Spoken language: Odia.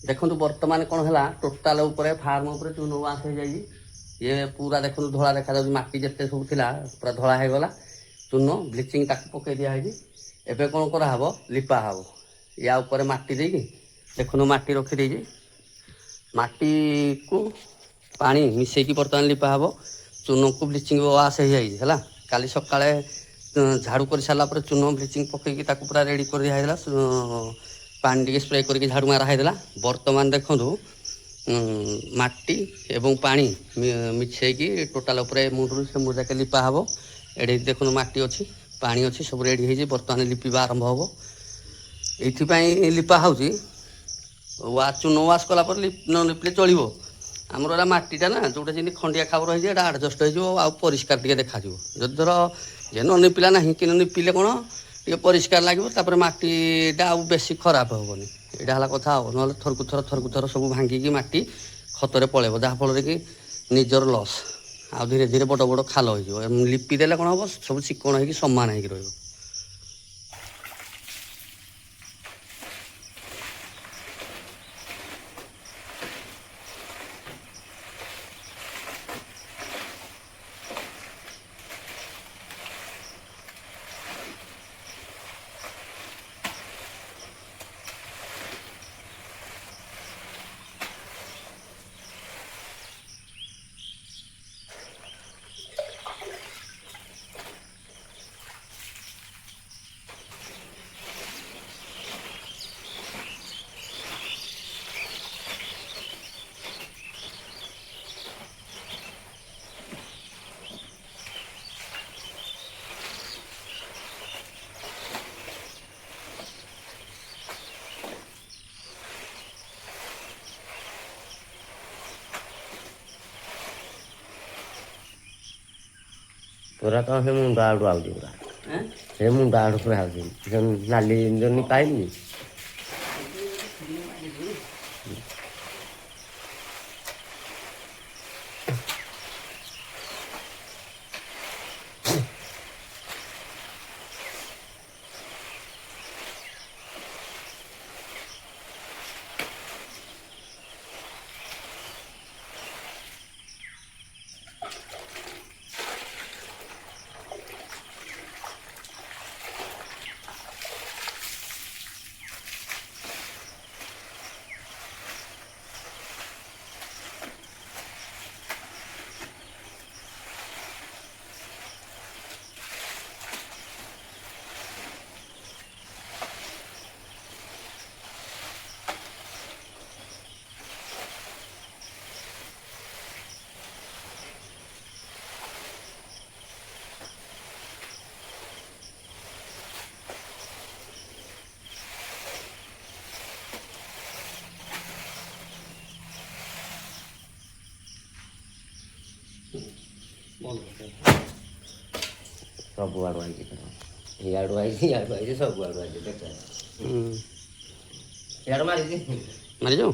ଦେଖନ୍ତୁ ବର୍ତ୍ତମାନ କ'ଣ ହେଲା, ଟୋଟାଲ ଉପରେ ଫାର୍ମ ଉପରେ ଚୂନ ୱାଶ ହେଇଯାଇଛି। ଇଏ ପୁରା ଦେଖନ୍ତୁ ଧଳା ଦେଖାଯାଉଛି, ମାଟି ଯେତେ ସବୁ ଥିଲା ପୁରା ଧଳା ହେଇଗଲା। ଚୂନ ବ୍ଲିଚିଂ ତାକୁ ପକାଇ ଦିଆହେଇଛି। ଏବେ କ'ଣ କରାହେବ, ଲିପା ହେବ। ୟା ଉପରେ ମାଟି ଦେଇକି ଦେଖନ୍ତୁ ମାଟି ରଖିଦେଇଛି, ମାଟିକୁ ପାଣି ମିଶେଇକି ବର୍ତ୍ତମାନ ଲିପା ହେବ। ଚୂନକୁ ବ୍ଲିଚିଂ ୱାଶ ହେଇଯାଇଛି ହେଲା। କାଲି ସକାଳେ ଝାଡ଼ୁ କରିସାରିଲା ପରେ ଚୂନ ବ୍ଲିଚିଂ ପକାଇକି ତାକୁ ପୁରା ରେଡ଼ି କରି ଦିଆହେଇଥିଲା। ପାଣି ଟିକେ ସ୍ପ୍ରେ କରିକି ଝାଡ଼ୁ ମାରା ହେଇଥିଲା। ବର୍ତ୍ତମାନ ଦେଖନ୍ତୁ ମାଟି ଏବଂ ପାଣି ମିଶେଇକି ଟୋଟାଲ ଉପରେ ମୁଣ୍ଡରୁ ସେ ଯାକେ ଲିପା ହେବ। ଏଠି ଦେଖନ୍ତୁ ମାଟି ଅଛି, ପାଣି ଅଛି, ସବୁ ରେଡ଼ି ହେଇଛି। ବର୍ତ୍ତମାନ ଲିପିବା ଆରମ୍ଭ ହେବ। ଏଇଥିପାଇଁ ଲିପା ହେଉଛି, ଚୂନ ୱାଶ କଲା ପରେ ନ ଲିପିଲେ ଚଳିବ। ଆମର ଏଇଟା ମାଟିଟା ନା, ଯେଉଁଟା ଯେମିତି ଖଣ୍ଡିଆ ଖାବର ହେଇଛି ଏଇଟା ଆଡ଼ଜଷ୍ଟ ହେଇଯିବ ଆଉ ପରିଷ୍କାର ଟିକେ ଦେଖାଯିବ। ଯଦି ଧର ଯେ ନ ନିପିଲା ନାହିଁ, କି ନ ନିପିଲେ କ'ଣ ଟିକେ ପରିଷ୍କାର ଲାଗିବ, ତାପରେ ମାଟିଟା ଆଉ ବେଶୀ ଖରାପ ହେବନି। ଏଇଟା ହେଲା କଥା ଆଉ। ନହେଲେ ଥରକୁ ଥର ସବୁ ଭାଙ୍ଗିକି ମାଟି ଖତରେ ପଳେଇବ, ଯାହାଫଳରେ କି ନିଜର ଲସ୍। ଆଉ ଧୀରେ ଧୀରେ ବଡ଼ ବଡ଼ ଖାଲ ହେଇଯିବ। ଲିପି ଦେଲେ କ'ଣ ହେବ, ସବୁ ଚିକଣ ହେଇକି ସମାନ ହେଇକି ରହିବ। ପୁରା ତ ସେ ମୁଣ୍ଡ ଆଡ଼ୁ ଆଉଛି, ପୁରା ସେ ମୁଣ୍ଡ ଆଡ଼ୁ ପୁରା ଆଉଛି। ନାଲି ଜନି ପାଇନି। ସବୁ ଆଡ଼ୁ ଆଇଛି, ଇଆଡ଼ୁ ଆଇଛି, ଇଆଡ଼ୁ ଆଇଛି, ସବୁ ଆଡ଼ୁ ଆଇଛି। ଦେଖ ଇଆଡ଼ୁ ମାରିଛି, ମାରିଯାଉ।